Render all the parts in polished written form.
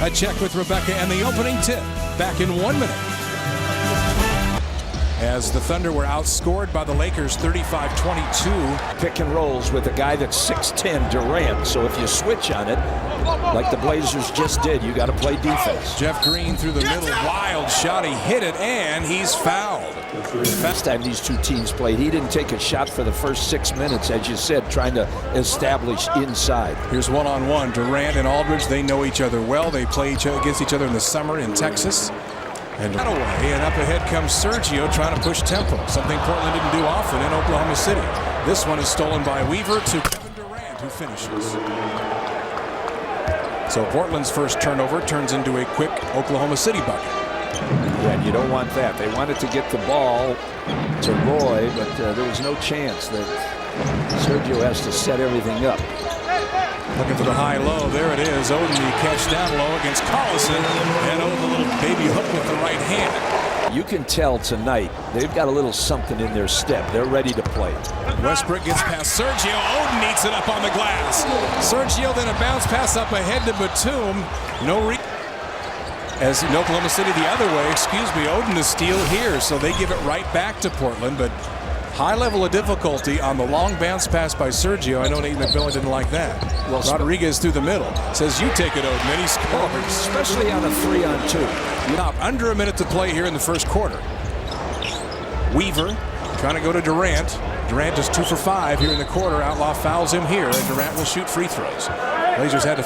A check with Rebecca and the opening tip. Back in 1 minute. As the Thunder were outscored by the Lakers 35-22. Pick and rolls with a guy that's 6'10", Durant. So if you switch on it, like the Blazers just did, you got to play defense. Jeff Green through the middle, wild shot, he hit it, and he's fouled. Last time these two teams played, he didn't take a shot for the first 6 minutes, as you said, trying to establish inside. Here's one-on-one, Durant and Aldridge, they know each other well. They play against each other in the summer in Texas. And away, and up ahead comes Sergio trying to push tempo, something Portland didn't do often in Oklahoma City. This one is stolen by Weaver to Kevin Durant, who finishes. So Portland's first turnover turns into a quick Oklahoma City bucket. Yeah, you don't want that. They wanted to get the ball to Roy, but there was no chance that Sergio has to set everything up. Looking for the high-low. There it is. Oden, the catch down low against Collison. And Oden, the little baby hook with the right hand. You can tell tonight they've got a little something in their step. They're ready to play. Westbrook gets past Sergio. Oden eats it up on the glass. Sergio then a bounce pass up ahead to Batum. As in Oklahoma City the other way. Oden the steal here. So they give it right back to Portland. But high level of difficulty on the long bounce pass by Sergio. I know Nate McMillan didn't like that. Well, Rodriguez through the middle says, you take it, Oden, and he scores. Especially on a 3-on-2. Now, under a minute to play here in the first quarter. Weaver trying to go to Durant. Durant is 2 for 5 here in the quarter. Outlaw fouls him here, and Durant will shoot free throws. Blazers had to...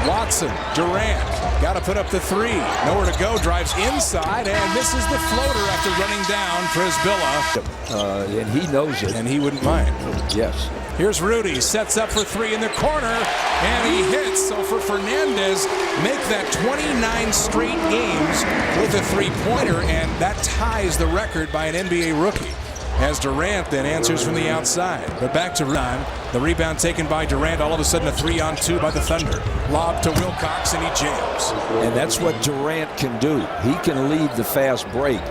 Watson, Durant, got to put up the 3. Nowhere to go, drives inside and misses the floater after running down Prisbilla. And he knows it. And he wouldn't mind. Yes. Here's Rudy, sets up for 3 in the corner, and he hits. So for Fernandez, make that 29 straight games with a three-pointer, and that ties the record by an NBA rookie. As Durant then answers from the outside. But back to Durant. The rebound taken by Durant. All of a sudden a 3-on-2 by the Thunder. Lob to Wilcox and he jams. And that's what Durant can do. He can lead the fast break.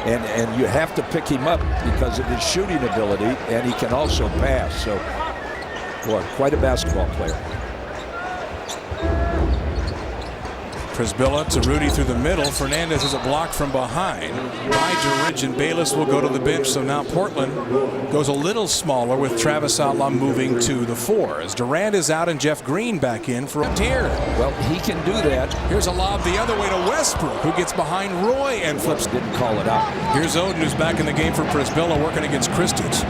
And you have to pick him up because of his shooting ability, and he can also pass. So, boy, quite a basketball player. Prisbilla to Rudy through the middle. Fernandez is a block from behind by Durant, and Bayless will go to the bench. So now Portland goes a little smaller with Travis Outlaw moving to the 4 as Durant is out and Jeff Green back in for a tier. Well, he can do that. Here's a lob the other way to Westbrook, who gets behind Roy and flips. Didn't call it out. Here's Oden, who's back in the game for Prisbilla, working against Kristich.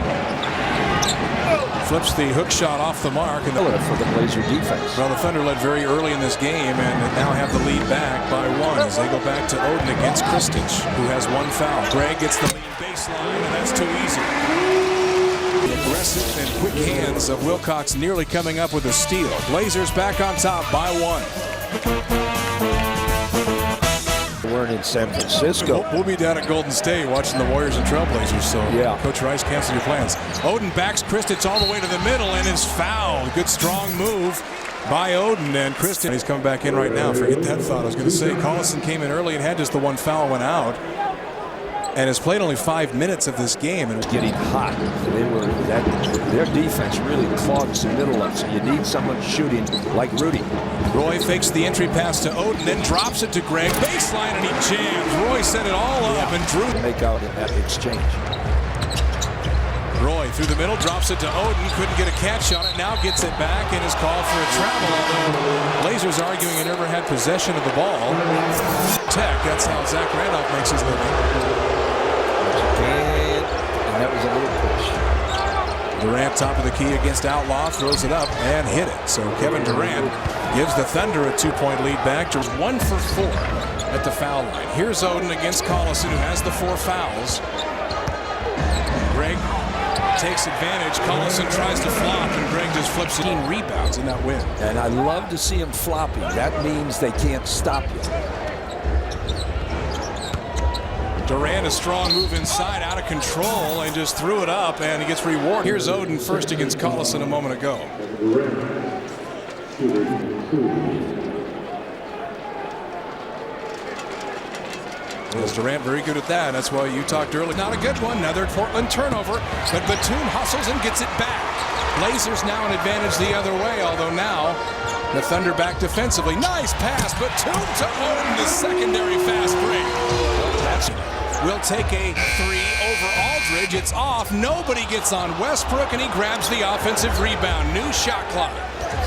Flips the hook shot off the mark. And for the Blazer defense. Well, the Thunder led very early in this game and now have the lead back by 1 as they go back to Oden against Kristich, who has 1 foul. Greg gets the lead baseline, and that's too easy. The aggressive and quick hands of Wilcox nearly coming up with a steal. Blazers back on top by 1. We're in San Francisco. We'll be down at Golden State watching the Warriors and Trailblazers, so yeah. Coach Rice, cancel your plans. Oden backs Kristich all the way to the middle and is fouled. Good strong move by Oden, and Kristich, he's coming back in right now. Forget that thought. I was going to say Collison came in early and had just the 1 foul, went out, and has played only 5 minutes of this game. And getting hot. Their defense really clogs the middle up, so you need someone shooting like Rudy. Roy fakes the entry pass to Oden, then drops it to Greg. Baseline, and he jams. Roy set it all up and drew. Make out in that exchange. Roy through the middle, drops it to Oden. Couldn't get a catch on it. Now gets it back and is called for a travel. Although Blazers arguing he never had possession of the ball. Tech, that's how Zach Randolph makes his living. And that was a little push. Durant top of the key against Outlaw, throws it up and hit it. So Kevin Durant gives the Thunder a 2-point lead back. Just 1 for 4 at the foul line. Here's Oden against Collison, who has the 4 fouls. Greg takes advantage. Collison tries to flop, and Greg just flips 18 rebounds in that win. And I love to see him flopping. That means they can't stop you. Durant, a strong move inside, out of control, and just threw it up, and he gets rewarded. Here's Oden first against Collison a moment ago. As Durant very good at that. That's why you talked earlier. Not a good one. Another Portland turnover, but Batum hustles and gets it back. Blazers now an advantage the other way, although now The Thunder back defensively. Nice pass, but Batum to Oden, the secondary fast break. Will take a three over Aldridge. It's off. Nobody gets on Westbrook, and he grabs the offensive rebound. New shot clock.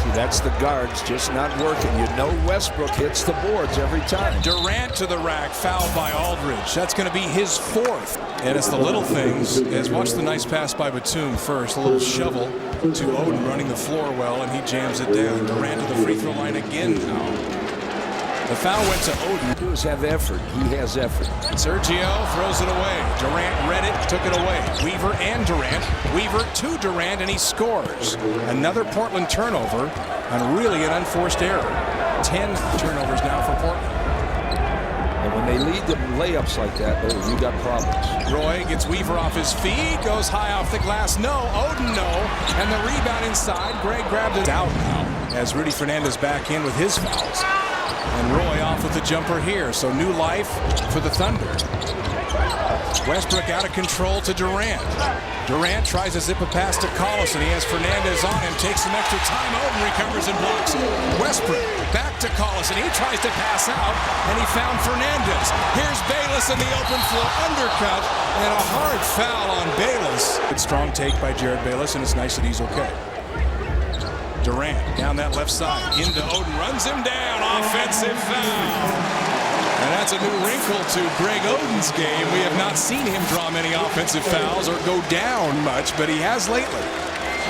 See, that's the guards just not working. You know Westbrook hits the boards every time. Durant to the rack, fouled by Aldridge. That's going to be his fourth. And it's the little things. As watch the nice pass by Batum first. A little shovel to Oden running the floor well, and he jams it down. Durant to the free throw line again now. The foul went to Oden. He does have effort. He has effort. Sergio throws it away. Durant read it, took it away. Weaver and Durant. Weaver to Durant, and he scores. Another Portland turnover, and really an unforced error. 10 turnovers now for Portland. And when they lead the layups like that, oh, you got problems. Roy gets Weaver off his feet, goes high off the glass. No, Oden no. And the rebound inside. Greg grabbed it out now as Rudy Fernandez back in with his fouls. And Roy off with the jumper here, so new life for the Thunder. Westbrook out of control to Durant. Durant tries to zip a pass to Collison. He has Fernandez on him, takes some extra time. Oden recovers and blocks it. Westbrook back to Collison. He tries to pass out, and he found Fernandez. Here's Bayless in the open floor, undercut, and a hard foul on Bayless. Good strong take by Jared Bayless, and it's nice that he's okay. Durant down that left side, into Oden, runs him down, offensive foul. And that's a new wrinkle to Greg Oden's game. We have not seen him draw many offensive fouls or go down much, but he has lately.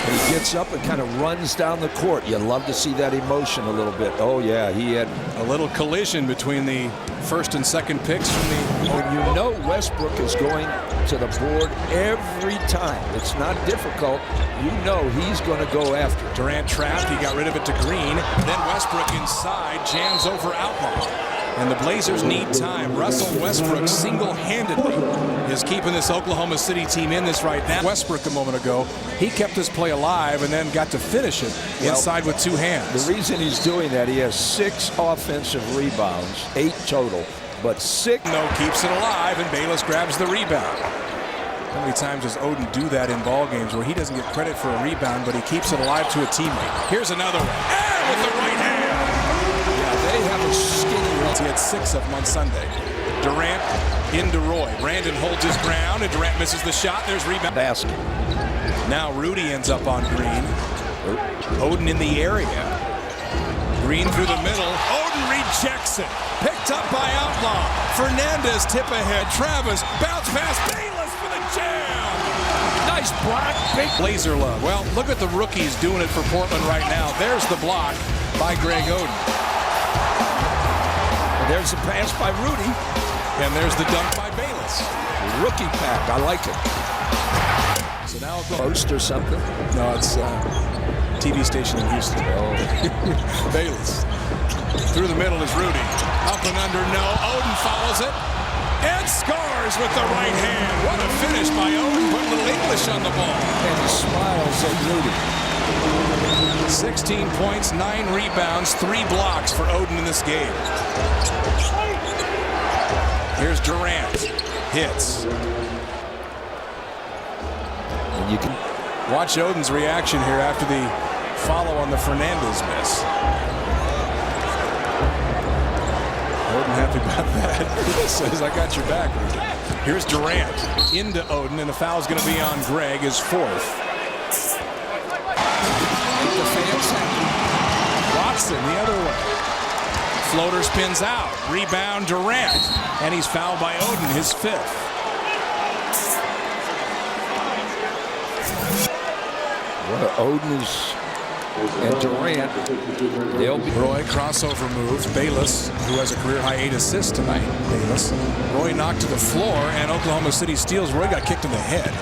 And he gets up and kind of runs down the court. You love to see that emotion a little bit. Oh, yeah, he had a little collision between the first and second picks from the... When you know Westbrook is going to the board every time, it's not difficult. You know he's going to go after it. Durant trapped. He got rid of it to Green. Then Westbrook inside, jams over Outlaw. And the Blazers need time. Russell Westbrook single-handedly is keeping this Oklahoma City team in this right now. Westbrook a moment ago, he kept this play alive and then got to finish it inside with two hands. The reason he's doing that, he has 6 offensive rebounds, 8 total, but 6. No, keeps it alive, and Bayless grabs the rebound. How many times does Oden do that in ball games where he doesn't get credit for a rebound, but he keeps it alive to a teammate? Here's another one. And with the right hand. Yeah, they have a skinny. He had 6 of them on Sunday. Durant into Roy. Brandon holds his ground, and Durant misses the shot. There's rebound. Basket. Now Rudy ends up on Green. Oden in the area. Green through the middle. Oden rejects it. Picked up by Outlaw. Fernandez tip ahead. Travis bounce pass. Bayless for the jam. Nice block. Big Blazer love. Well, look at the rookies doing it for Portland right now. There's the block by Greg Oden. There's the pass by Rudy. And there's the dunk by Bayless. Rookie pack. I like it. So now Post or something? No, it's TV station in Houston. Oh. Bayless. Through the middle is Rudy. Up and under, no. Oden follows it. And scores with the right hand. What a finish by Oden. Put a little English on the ball. And he smiles at Rudy. 16 points, 9 rebounds, 3 blocks for Oden in this game. Here's Durant. Hits. And you can watch Oden's reaction here after the follow on the Fernandez miss. Oden happy about that. He says, I got your back, Rudy. Here's Durant into Oden, and the foul's going to be on Greg, his 4th. Watson the other way. Floater spins out. Rebound Durant. And he's fouled by Oden, his 5th. Well, Oden and Durant, they'll be. Roy crossover moves. Bayless, who has a career-high 8 assists tonight. Bayless. Roy knocked to the floor, and Oklahoma City steals. Roy got kicked in the head.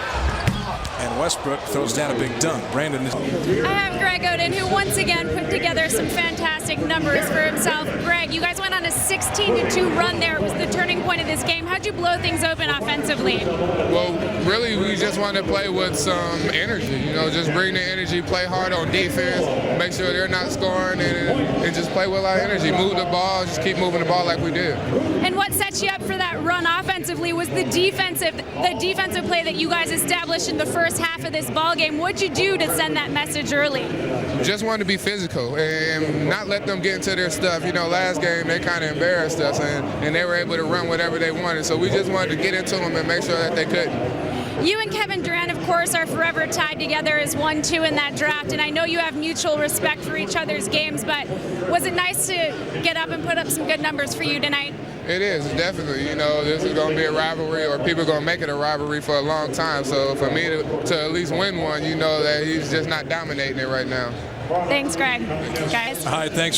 And Westbrook throws down a big dunk. Brandon is... I have Greg Oden, who once again put together some fantastic numbers for himself. Greg, you guys went on a 16-2 run there. It was the turning point of this game. How'd you blow things open offensively? Well, really, we just wanted to play with some energy. You know, just bring the energy, play hard on defense, make sure they're not scoring, and just play with our energy. Move the ball, just keep moving the ball like we did. And what set you up for that run offensively was the defensive play that you guys established in the first half of this ball game. What'd you do to send that message early? just wanted to be physical and not let them get into their stuff. You know, last game they kind of embarrassed us, and they were able to run whatever they wanted. So we just wanted to get into them and make sure that they couldn't. You and Kevin Durant, of course, are forever tied together as 1-2 in that draft, and I know you have mutual respect for each other's games, but was it nice to get up and put up some good numbers for you tonight? It is, definitely. You know, this is going to be a rivalry, or people are going to make it a rivalry for a long time. So for me to at least win one, you know that he's just not dominating it right now. Thanks, Greg. Guys. All right, thanks.